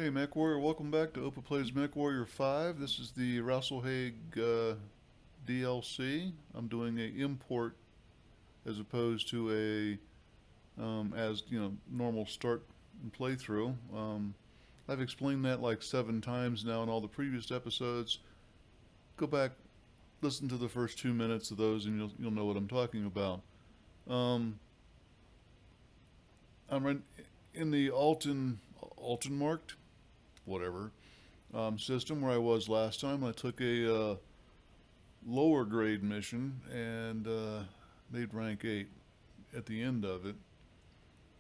Hey MechWarrior, welcome back to Opa Plays MechWarrior 5. This is the RasalHague DLC. I'm doing a import as opposed to a normal start and playthrough. I've explained that like 7 times now in all the previous episodes. Go back, listen to the first 2 minutes of those, and you'll know what I'm talking about. Um, I'm in the Alton marked, whatever, system where I was last time. I took a lower grade mission and made rank 8 at the end of it.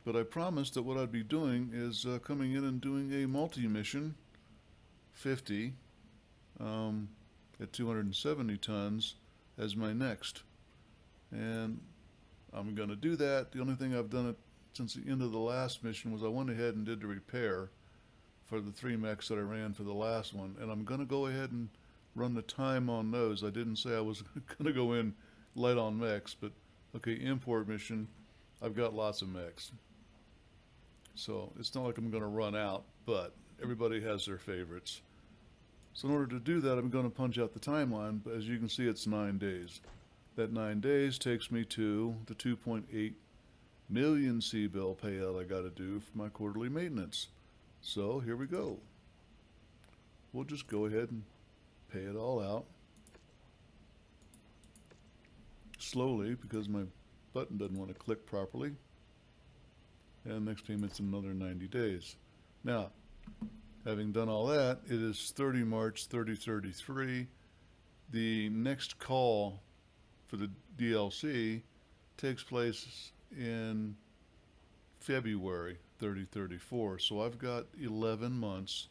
But I promised that what I'd be doing is coming in and doing a multi-mission 50 at 270 tons as my next. And I'm going to do that. The only thing I've done it since the end of the last mission was I went ahead and did the repair for the 3 mechs that I ran for the last one. And I'm going to go ahead and run the time on those. I didn't say I was going to go in light on mechs, but okay, import mission, I've got lots of mechs. So it's not like I'm going to run out, but everybody has their favorites. So in order to do that, I'm going to punch out the timeline, but as you can see, it's 9 days. That 9 days takes me to the 2.8 million C-bill payout I got to do for my quarterly maintenance. So here we go. We'll just go ahead and pay it all out slowly because my button doesn't want to click properly. And next payment's another 90 days. Now, having done all that, it is 30 March 3033. The next call for the DLC takes place in February 3034. So I've got 11 months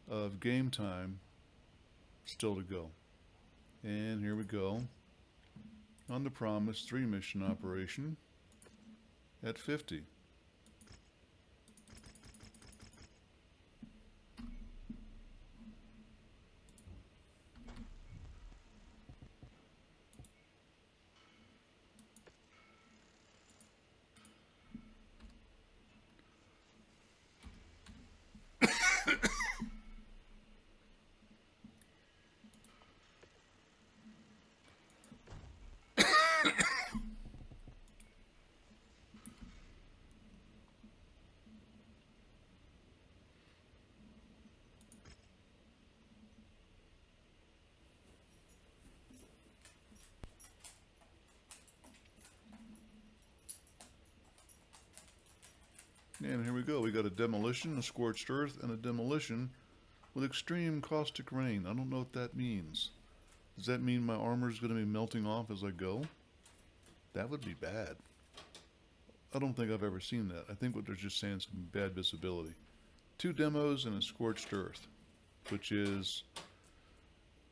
of game time still to go. And here we go on the promised 3 mission operation at 50. And here we go. We got a demolition, a scorched earth, and a demolition with extreme caustic rain. I don't know what that means. Does that mean my armor is going to be melting off as I go? That would be bad. I don't think I've ever seen that. I think what they're just saying is some bad visibility. 2 demos and a scorched earth, which is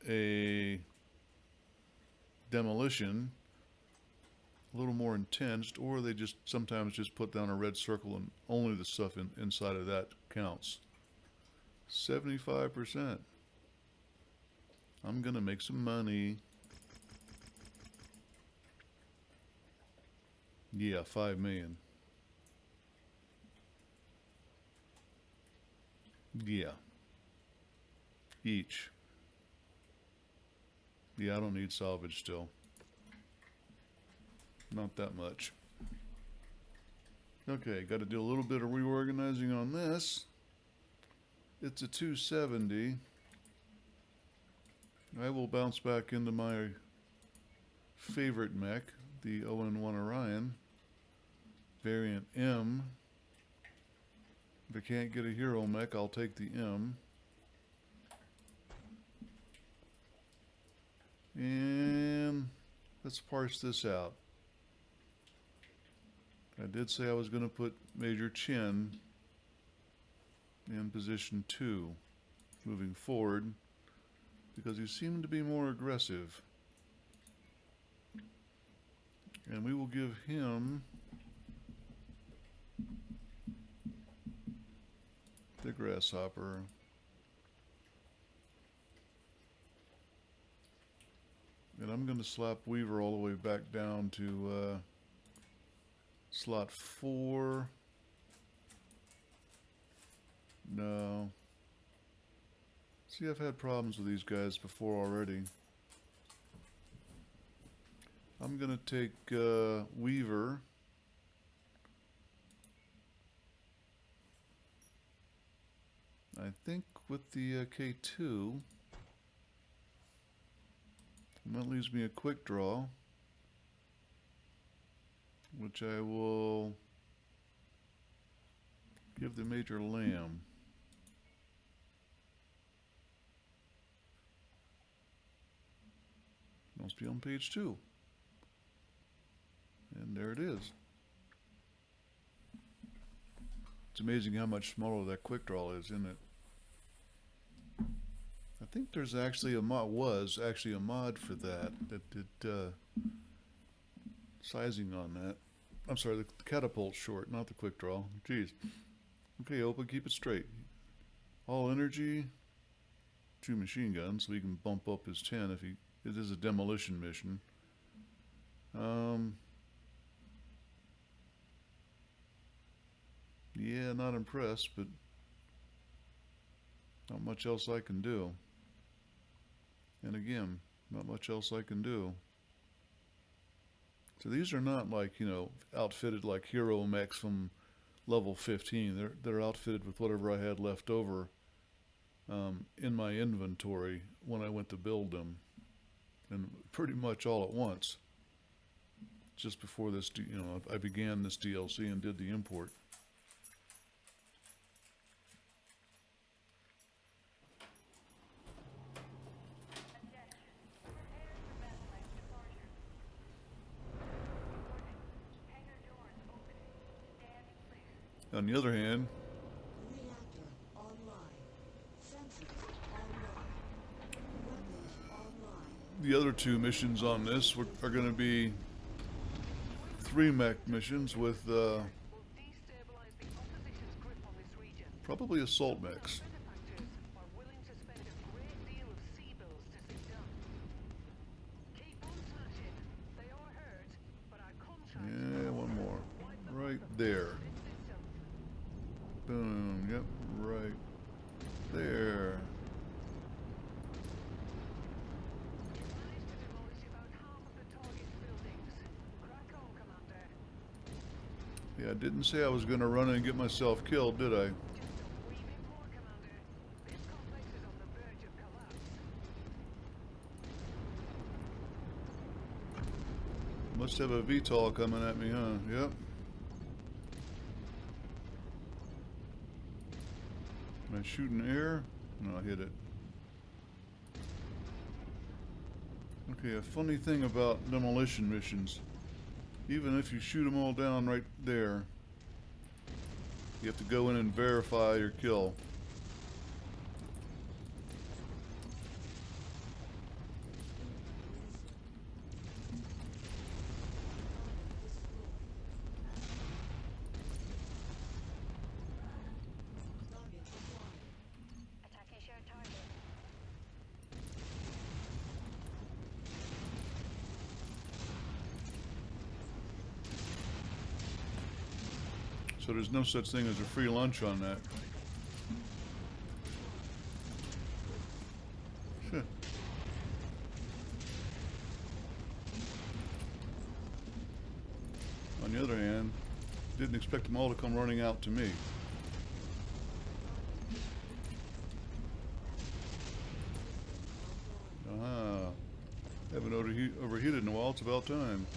a demolition, a little more intense, or they just sometimes just put down a red circle and only the stuff inside of that counts. 75%. I'm gonna make some money. Yeah, 5 million. Yeah. Each. Yeah, I don't need salvage still. Not that much. Okay, got to do a little bit of reorganizing on this. It's a 270. I will bounce back into my favorite mech, the 0-1 Orion, variant M. If I can't get a hero mech, I'll take the M. And let's parse this out. I did say I was going to put Major Chin in position 2 moving forward because he seemed to be more aggressive. And we will give him the grasshopper. And I'm going to slap Weaver all the way back down to slot 4. No. See, I've had problems with these guys before already. I'm gonna take Weaver. I think with the K2, and that leaves me a quick draw, which I will give the Major Lamb. Must be on page 2. And there it is. It's amazing how much smaller that quick draw is, isn't it? I think there's actually a mod, was actually a mod for that did sizing on that. I'm sorry, the catapult short, not the quick draw. Jeez. Okay, open, keep it straight. All energy, 2 machine guns, so he can bump up his 10 if he. It is a demolition mission. Yeah, not impressed, but not much else I can do. And again, not much else I can do. So these are not like, you know, outfitted like hero mechs from level 15. They're outfitted with whatever I had left over in my inventory when I went to build them. And pretty much all at once. Just before this, you know, I began this DLC and did the import. On the other hand, the other 2 missions on this are going to be 3 mech missions with probably assault mechs. Yeah, one more. Right there. Boom. Yep, right there. Yeah, I didn't say I was going to run and get myself killed, did I? Must have a VTOL coming at me, huh? Yep. Can I shoot in the air? No, I hit it. Okay, a funny thing about demolition missions. Even if you shoot them all down right there, you have to go in and verify your kill. So there's no such thing as a free lunch on that. On the other hand, didn't expect them all to come running out to me. Aha. Haven't overheated in a while, it's about time.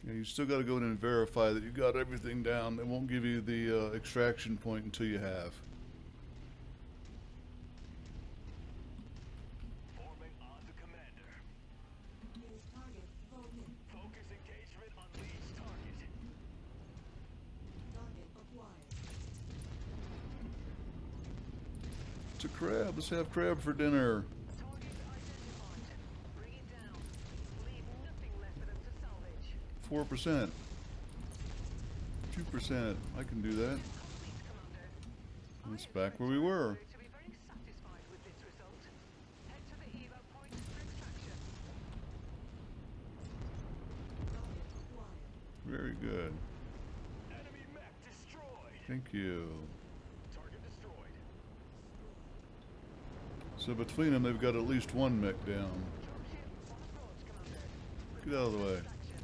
Yeah, you still got to go in and verify that you got everything down. They won't give you the extraction point until you have. Forming on to commander. Target voted. Focus engagement on lead target. Target acquired. It's a crab. Let's have crab for dinner. Target identified. Bring it down. Leave nothing left for them to salvage. 4%. 2%. I can do that. Complete, Commander. It's back where we were. To be very satisfied with this result. Head to the evo point for extraction. Very good. Enemy mech destroyed. Thank you. Target destroyed. So between them, they've got at least one mech down. Dropship on approach, Commander. Get out of the way. Extraction.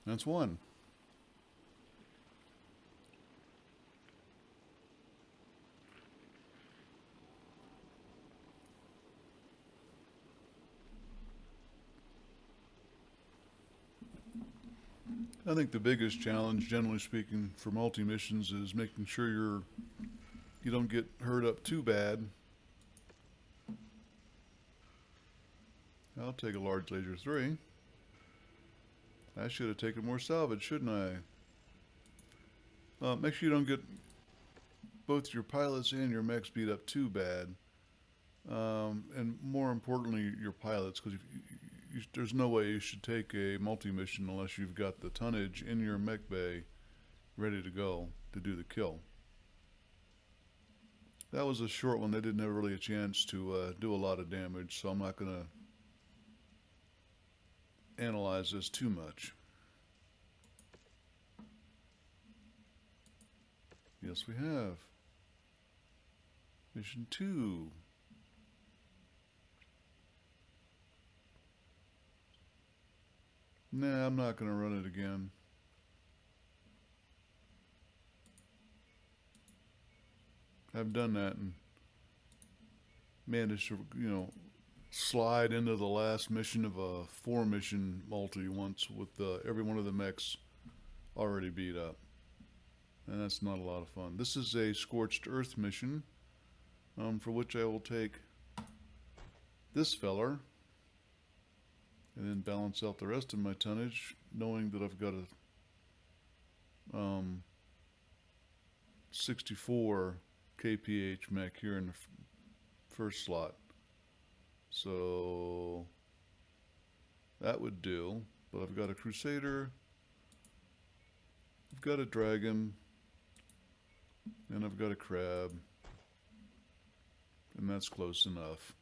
That's one. I think the biggest challenge, generally speaking, for multi-missions is making sure you don't get hurt up too bad. I'll take a large laser 3. I should have taken more salvage, shouldn't I? Make sure you don't get both your pilots and your mechs beat up too bad. And more importantly, your pilots, because there's no way you should take a multi-mission unless you've got the tonnage in your mech bay ready to go to do the kill. That was a short one. They didn't have really a chance to do a lot of damage, so I'm not going to analyze this too much. Yes, we have. Mission 2. Nah, I'm not going to run it again. I've done that and managed to, slide into the last mission of a 4-mission multi once with every one of the mechs already beat up. And that's not a lot of fun. This is a Scorched Earth mission, for which I will take this feller and then balance out the rest of my tonnage, knowing that I've got a 64 kph mech here in the first slot. So that would do, but I've got a Crusader, I've got a Dragon, and I've got a Crab, and that's close enough.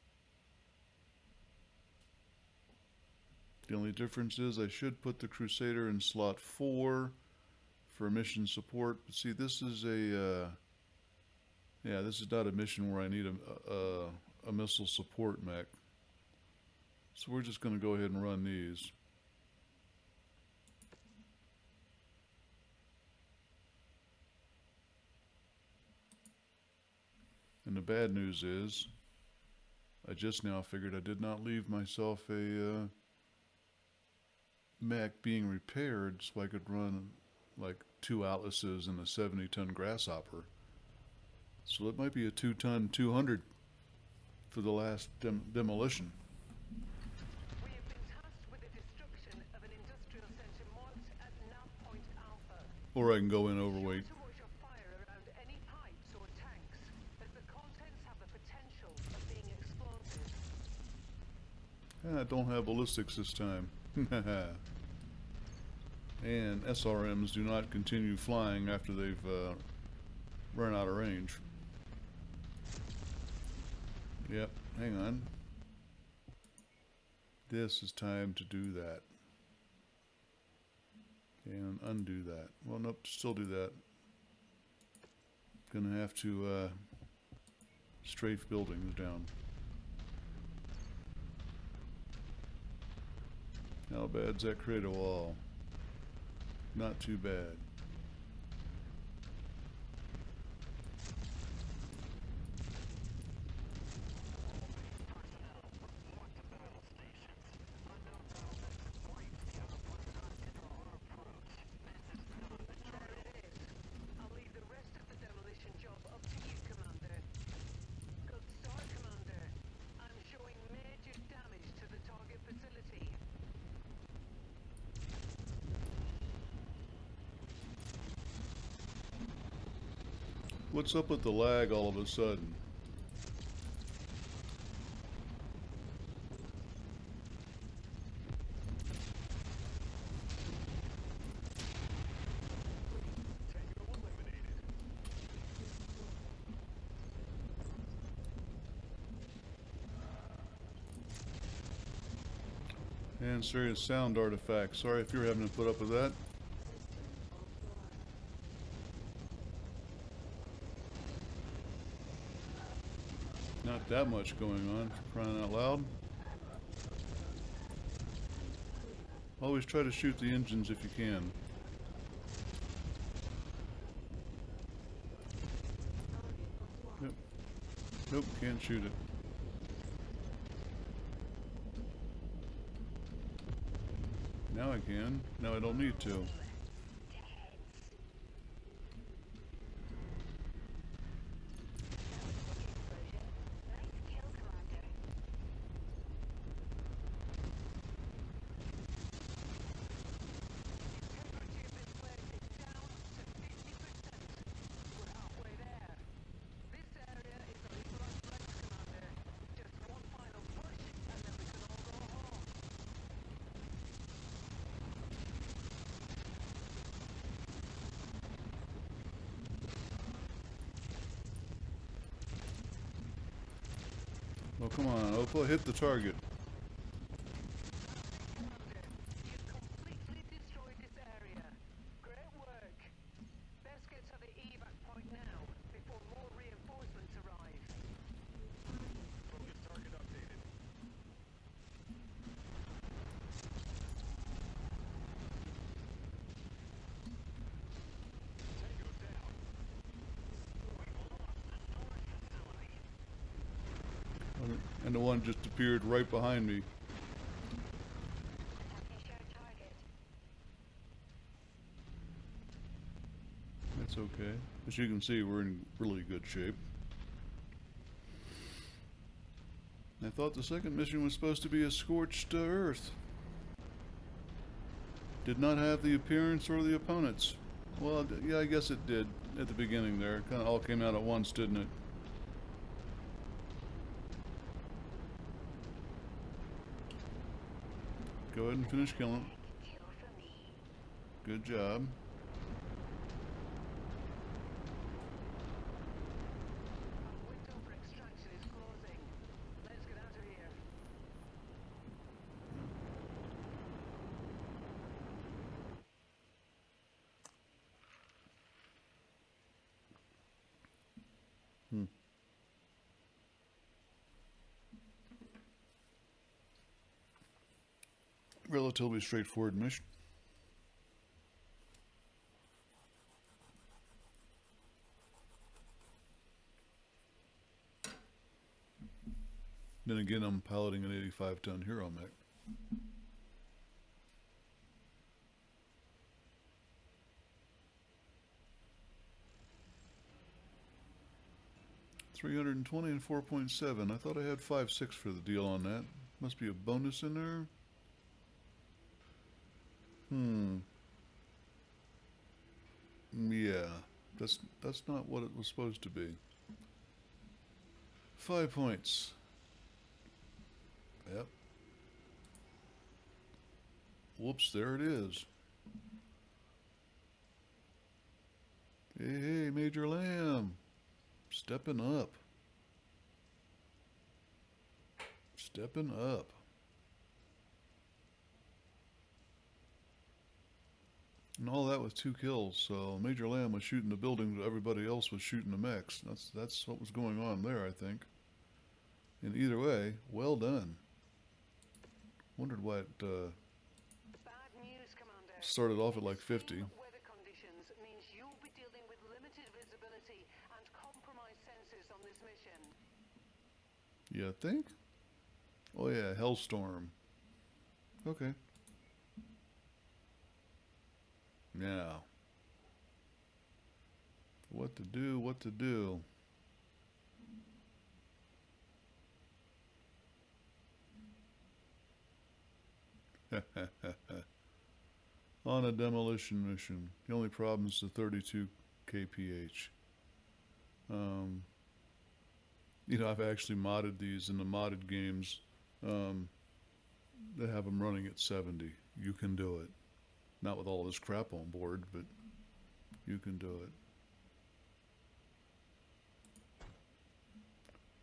The only difference is I should put the Crusader in slot 4 for mission support, but see, this is this is not a mission where I need a missile support mech. So we're just going to go ahead and run these. And the bad news is, I just now figured I did not leave myself a mech being repaired so I could run like 2 Atlases and a 70-ton Grasshopper. So it might be a 2-ton 200 for the last demolition. We have been tasked with the destruction of an industrial center marked at nav point Alpha. Or I can go in overweight. To watch your fire around any pipes or tanks, as the contents have the potential of being explosive. I don't have ballistics this time. And SRMs do not continue flying after they've run out of range. Yep, hang on. This is time to do that. And undo that. Well, nope, still do that. Gonna have to strafe buildings down. How bad's that crater wall? Not too bad. I'll leave the rest of the demolition job up to you, Commander. Good start, Commander. I'm showing major damage to the target facility. What's up with the lag all of a sudden? And serious sound artifact. Sorry if you're having to put up with that. Not that much going on, for crying out loud. Always try to shoot the engines if you can. Yep. Nope, can't shoot it. Now I can. Now I don't need to. Well, come on, Opal, hit the target. Completely destroyed this area. Great work. Best get to the evac point now, before more reinforcements arrive. Focus target updated. Tango down. We've lost the storage facility. And the one just appeared right behind me. That's okay. As you can see, we're in really good shape. I thought the second mission was supposed to be a scorched earth. Did not have the appearance or the opponents. Well, yeah, I guess it did at the beginning there. It kind of all came out at once, didn't it? Go ahead and finish killing. Good job. Window for extraction is closing. Let's get out of here. Relatively straightforward mission. Then again, I'm piloting an 85-ton Hero mech. $320 and 4.7. I thought I had 5.6 for the deal on that. Must be a bonus in there. Yeah, that's not what it was supposed to be. 5 points. Yep. Whoops, there it is. Hey, Major Lamb. Stepping up. Stepping up. And all that with 2 kills, so Major Lamb was shooting the building, but everybody else was shooting the mechs. That's what was going on there, I think. And either way, well done. Wondered why it Bad news, Commander. started off at like 50. Weather conditions means you'll be dealing with limited visibility and compromised sensors on this mission. You think? Oh yeah, Hellstorm. Okay. Now. What to do, what to do. On a demolition mission. The only problem is the 32 kph. You know, I've actually modded these in the modded games. They have them running at 70. You can do it. Not with all this crap on board, but you can do it.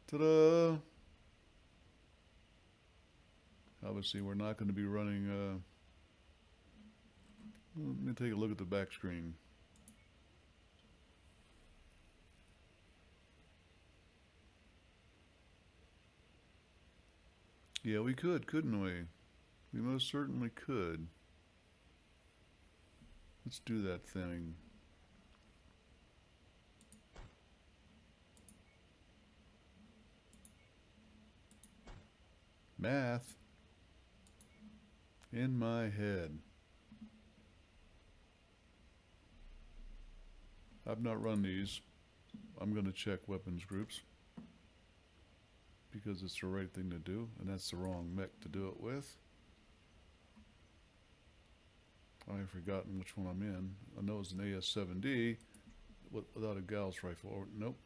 Ta-da! Obviously, we're not going to be running... let me take a look at the back screen. Yeah, we could, couldn't we? We most certainly could. Let's do that thing. Math. In my head. I've not run these. I'm going to check weapons groups. Because it's the right thing to do, and that's the wrong mech to do it with. I've forgotten which one I'm in. I know it's an AS-7D without a Gauss rifle. Or, nope,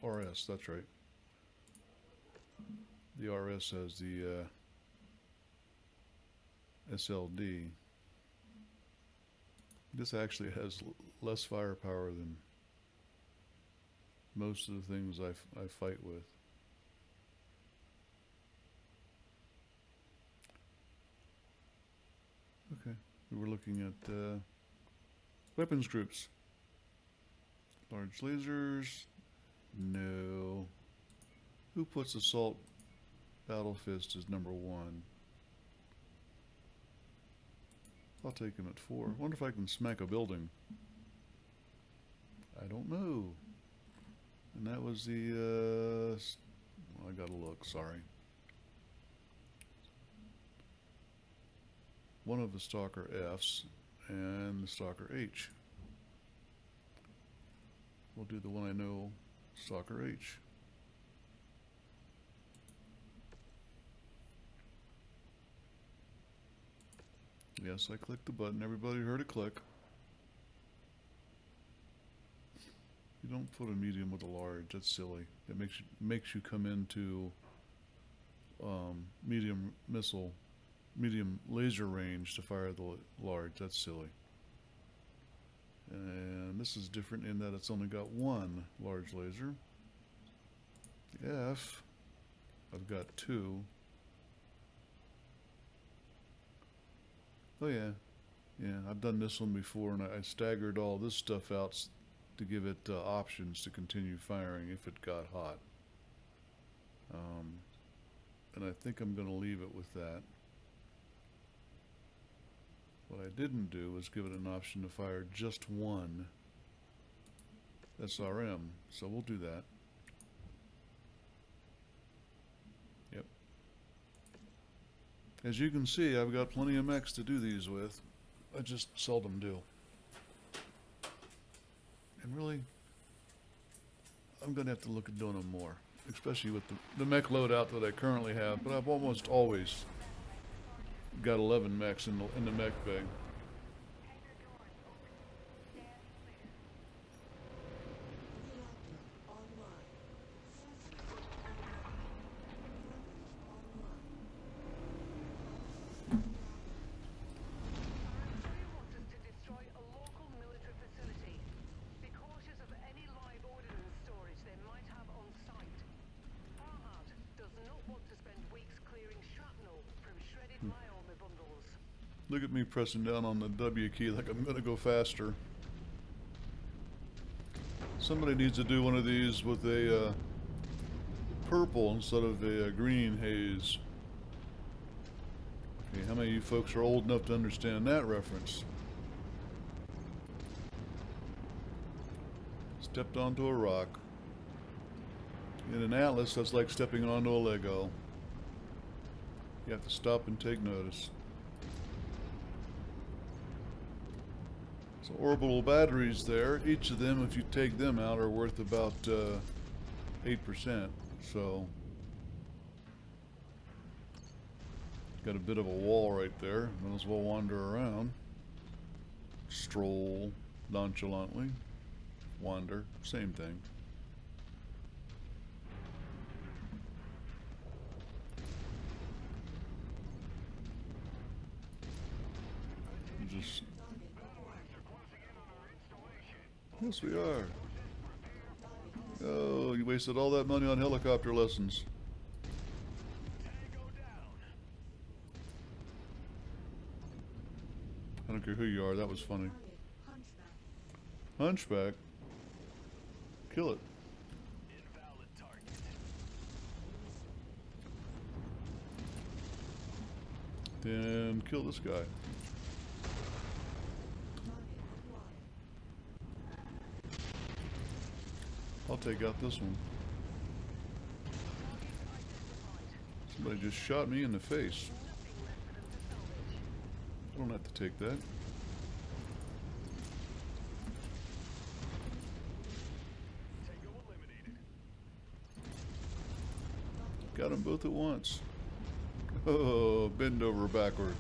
RS, that's right. The RS has the SLD. This actually has less firepower than most of the things I fight with. Okay, we were looking at weapons groups. Large lasers, no. Who puts assault battle fist as number 1? I'll take him at 4. Wonder if I can smack a building. I don't know. And that was the, well, I gotta look, sorry. One of the Stalker Fs and the Stalker H. We'll do the one I know, Stalker H. Yes, I clicked the button. Everybody heard it click. You don't put a medium with a large. That's silly. It makes you come into medium laser range to fire the large. That's silly. And this is different in that it's only got one large laser. The F, I've got 2. Oh yeah, I've done this one before, and I staggered all this stuff out to give it options to continue firing if it got hot. And I think I'm going to leave it with that. What I didn't do was give it an option to fire just one SRM, so we'll do that. Yep. As you can see, I've got plenty of mechs to do these with. I just seldom do. And really, I'm going to have to look at doing them more, especially with the mech loadout that I currently have, but I've almost always got 11 mechs in the mech bag. Look at me pressing down on the W key like I'm going to go faster. Somebody needs to do one of these with a purple instead of a green haze. Okay, how many of you folks are old enough to understand that reference? Stepped onto a rock. In an atlas, that's like stepping onto a Lego. You have to stop and take notice. So orbital batteries there, each of them, if you take them out, are worth about 8%. So got a bit of a wall right there. Might as well wander around. Stroll nonchalantly. Wander, same thing. just... Yes, we are. Oh, you wasted all that money on helicopter lessons. I don't care who you are, that was funny. Hunchback? Kill it. Then kill this guy. I'll take out this one. Somebody just shot me in the face. I don't have to take that. Got them both at once. Oh, bend over backwards.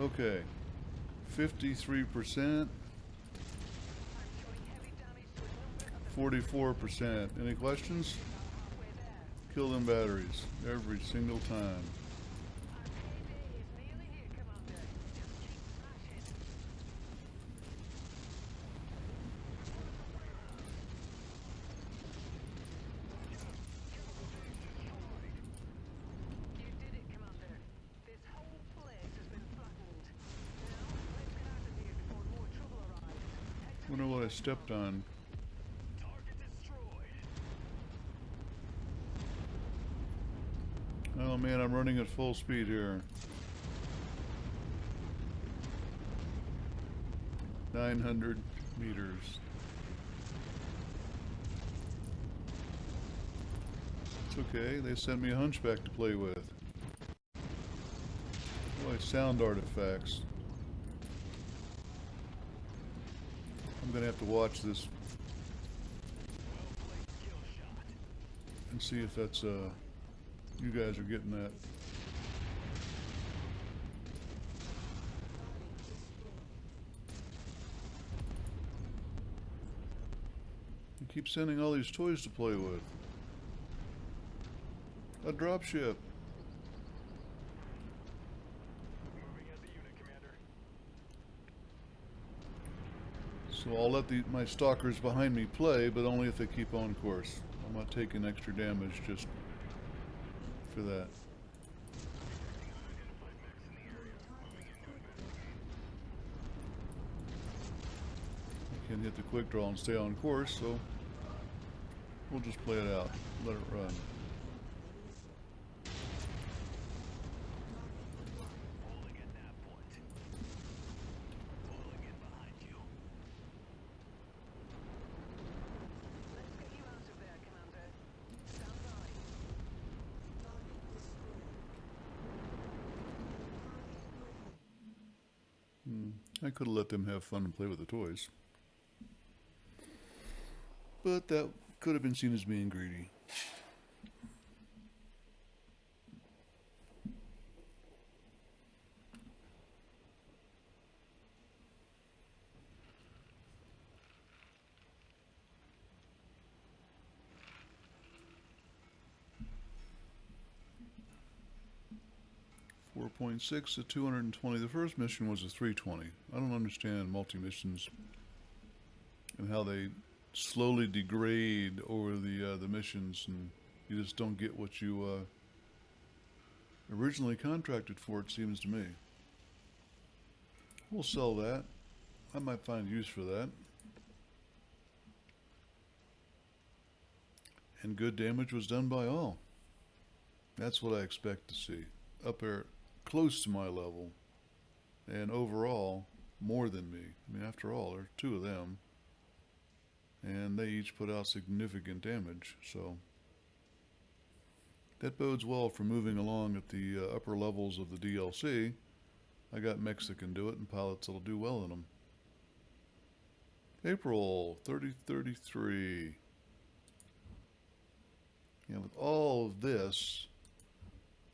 Okay, 53%, 44%. Any questions? Kill them batteries every single time. Wonder what I stepped on. Oh man, I'm running at full speed here. 900 meters. It's okay, they sent me a hunchback to play with. Boy, sound artifacts. I'm gonna have to watch this and see if that's you guys are getting that. You keep sending all these toys to play with. A dropship. So I'll let my stalkers behind me play, but only if they keep on course. I'm not taking extra damage just for that. I can't hit the quick draw and stay on course, so we'll just play it out. Let it run. I could have let them have fun and play with the toys. But that could have been seen as being greedy. .6 to 220. The first mission was a 320. I don't understand multi-missions and how they slowly degrade over the missions, and you just don't get what you originally contracted for, it seems to me. We'll sell that. I might find use for that. And good damage was done by all. That's what I expect to see. Up there, close to my level, and overall more than me. I mean, after all, there are two of them, and they each put out significant damage, so that bodes well for moving along at the upper levels of the DLC. I got mechs that can do it and pilots that'll do well in them. April 3033. And with all of this,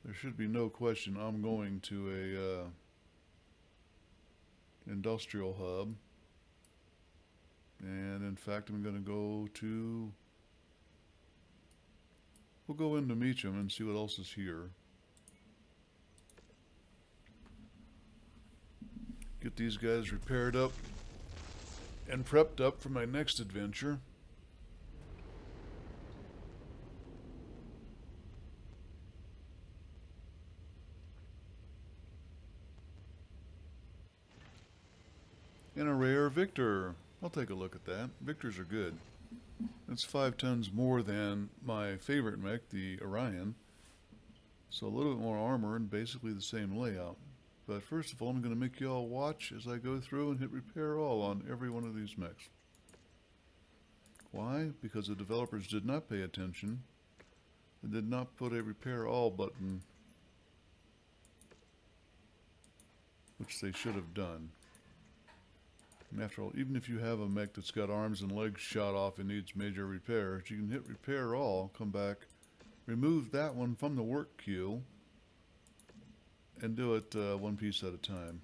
there should be no question I'm going to a industrial hub. And in fact, I'm going to go to... We'll go into Meacham and see what else is here. Get these guys repaired up and prepped up for my next adventure. And a rare Victor. I'll take a look at that. Victors are good. That's 5 tons more than my favorite mech, the Orion. So a little bit more armor and basically the same layout. But first of all, I'm going to make you all watch as I go through and hit repair all on every one of these mechs. Why? Because the developers did not pay attention and did not put a repair all button, which they should have done. And after all, even if you have a mech that's got arms and legs shot off and needs major repairs, you can hit repair all, come back, remove that one from the work queue, and do it one piece at a time.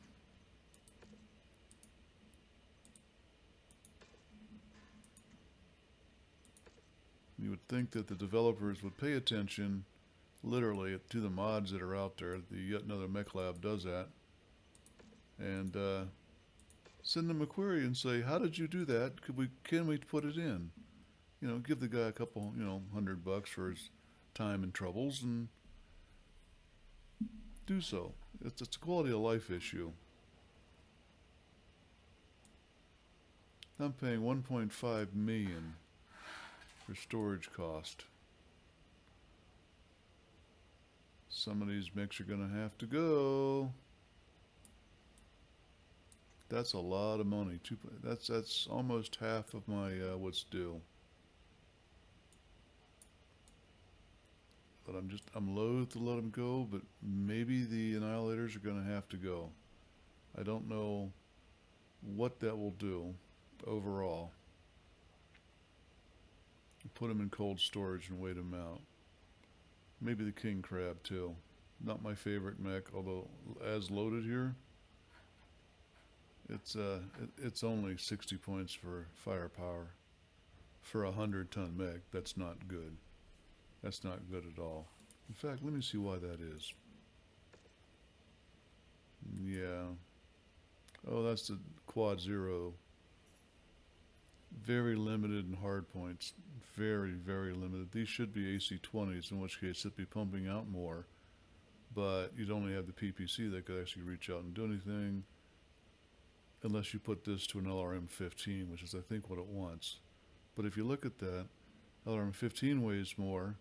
You would think that the developers would pay attention, literally, to the mods that are out there. The Yet Another Mech Lab does that. And send them a query and say, how did you do that? Can we put it in? You know, give the guy a couple, $100 for his time and troubles and do so. It's a quality of life issue. I'm paying $1.5 million for storage cost. Some of these mechs are gonna have to go. That's a lot of money. That's almost half of my what's due. But I'm loath to let them go, but maybe the Annihilators are going to have to go. I don't know what that will do overall. Put them in cold storage and wait them out. Maybe the King Crab too. Not my favorite mech, although as loaded here, it's only 60 points for firepower for a 100-ton mech. That's not good. That's not good at all. In fact, let me see why that is. Yeah. Oh, that's the Quad Zero. Very limited in hard points. Very, very limited. These should be AC-20s, in which case it'd be pumping out more. But you'd only have the PPC that could actually reach out and do anything. Unless you put this to an LRM-15, which is, I think, what it wants. But if you look at that, LRM-15 weighs more.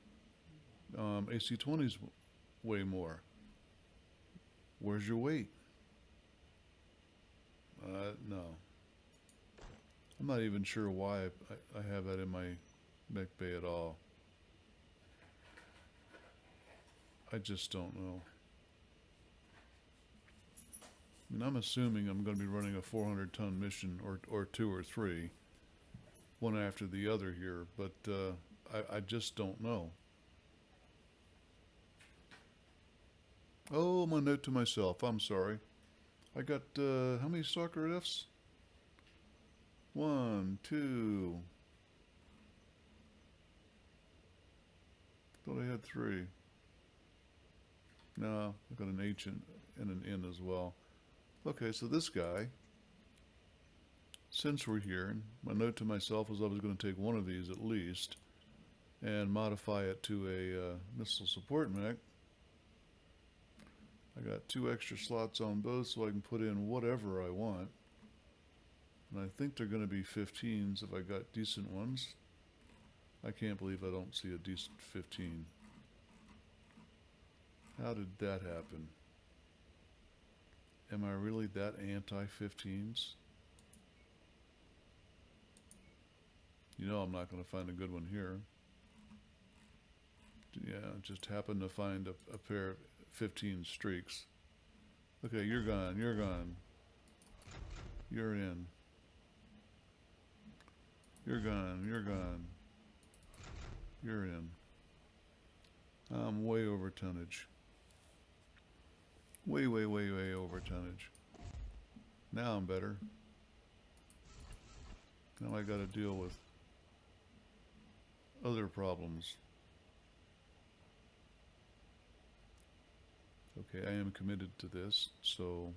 AC-20s weigh more. Where's your weight? No. I'm not even sure why I have that in my mech bay at all. I just don't know. I mean, I'm assuming I'm going to be running a 400-ton mission or 2 or 3, one after the other here, but I just don't know. Oh, my note to myself. I'm sorry. I got, how many Stalker Fs? 1, 2. Thought I had 3. No, I got an H and an N as well. Okay, so this guy, since we're here, my note to myself was I was going to take one of these at least and modify it to a missile support mech. I got 2 extra slots on both so I can put in whatever I want. And I think they're going to be 15s if I got decent ones. I can't believe I don't see a decent 15. How did that happen? Am I really that anti-15s? You know I'm not going to find a good one here. Yeah, just happened to find a pair of 15 streaks. Okay, you're gone, you're gone. You're in. You're gone, you're gone. You're in. I'm way over tonnage. Way, way, way, way over tonnage. Now I'm better. Now I gotta deal with other problems. Okay, I am committed to this, so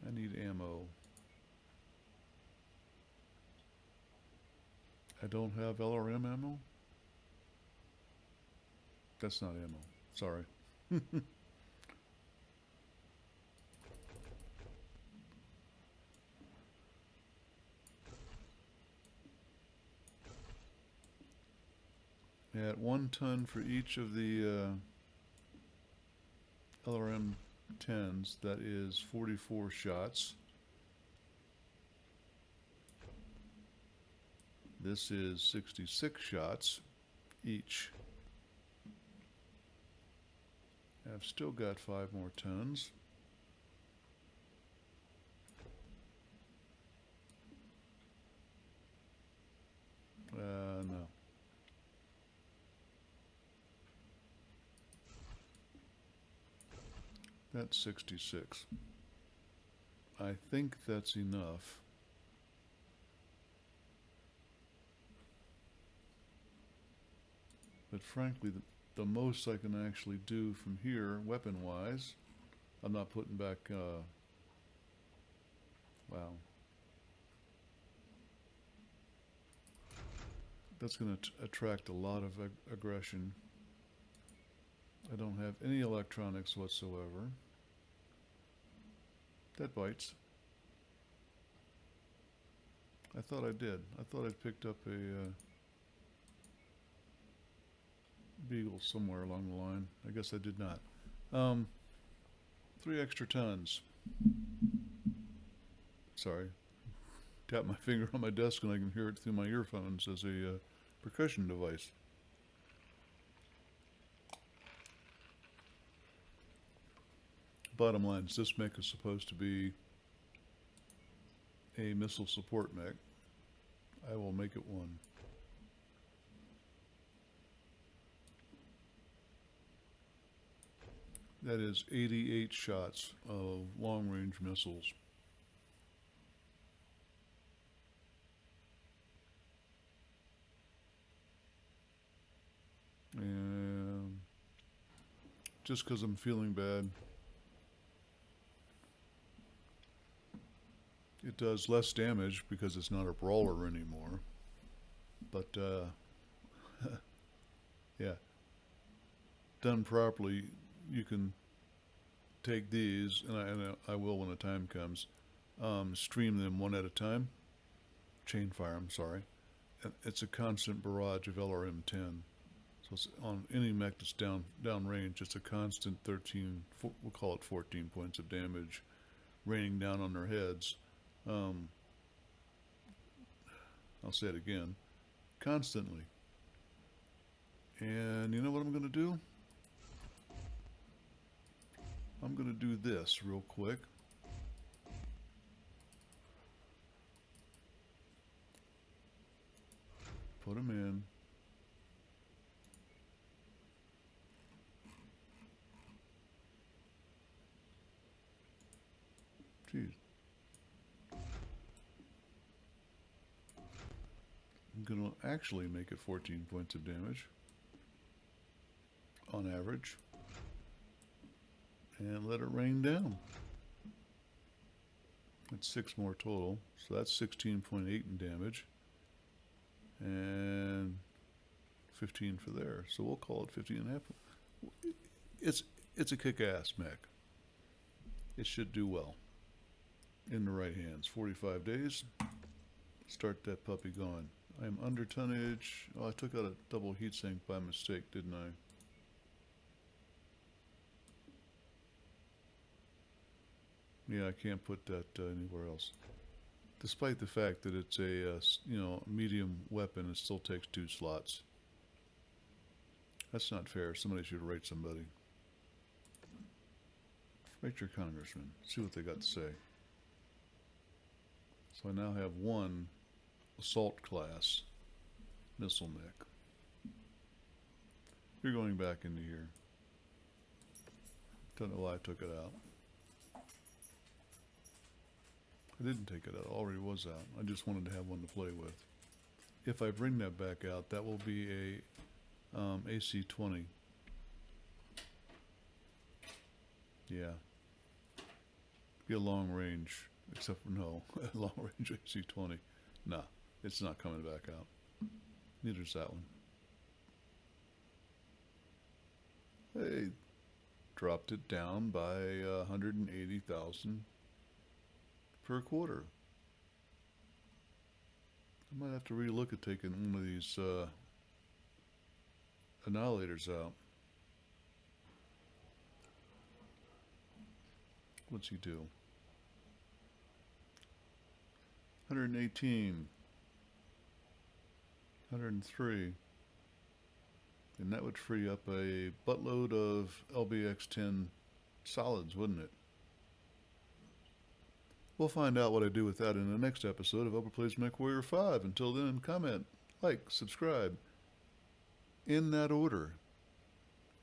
I need ammo. I don't have LRM ammo? That's not ammo. Sorry. At 1 ton for each of the LRM 10s, that is 44 shots. This is 66 shots each. I've still got 5 more tons. No. That's 66. I think that's enough. But frankly, the most I can actually do from here, weapon-wise, I'm not putting back, wow. That's going to attract a lot of aggression. I don't have any electronics whatsoever. That bites. I thought I did. I thought I'd picked up a beagle somewhere along the line. I guess I did not. 3 extra tons. Sorry. Tap my finger on my desk and I can hear it through my earphones as a percussion device. Bottom line is this mech is supposed to be a missile support mech. I will make it one. That is 88 shots of long-range missiles. And just because I'm feeling bad, it does less damage because it's not a brawler anymore. But, yeah, done properly, you can take these, and I will when the time comes, stream them one at a time. Chain fire, I'm sorry. It's a constant barrage of LRM-10. So it's on any mech that's down range, it's a constant 13, we'll call it 14 points of damage raining down on their heads. I'll say it again, constantly. And you know what I'm going to do? I'm going to do this real quick. Put them in. Jeez. I'm going to actually make it 14 points of damage on average and let it rain down. That's 6 more total, so that's 16.8 in damage and 15 for there, so we'll call it 15 and a half. It's a kick-ass mech. It should do well in the right hands. 45 days, start that puppy going. I'm under tonnage. Oh, I took out a double heatsink by mistake, didn't I? Yeah, I can't put that anywhere else. Despite the fact that it's a medium weapon, it still takes 2 slots. That's not fair. Somebody should rate somebody. Rate your congressman. See what they got to say. So I now have 1 assault class missile mech. You're going back into here. Don't know why I took it out. I didn't take it out. It already was out. I just wanted to have one to play with. If I bring that back out, that will be a AC-20. Yeah. Be a long range, except for no, long range AC-20. Nah, it's not coming back out. Neither's that one. They dropped it down by 180,000 per quarter. I might have to relook at taking one of these annihilators out. What's he do? 118, 103. And that would free up a buttload of LBX-10 solids, wouldn't it? We'll find out what I do with that in the next episode of Upper Plays MechWarrior 5. Until then, comment, like, subscribe, in that order.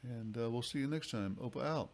And we'll see you next time. Opa out.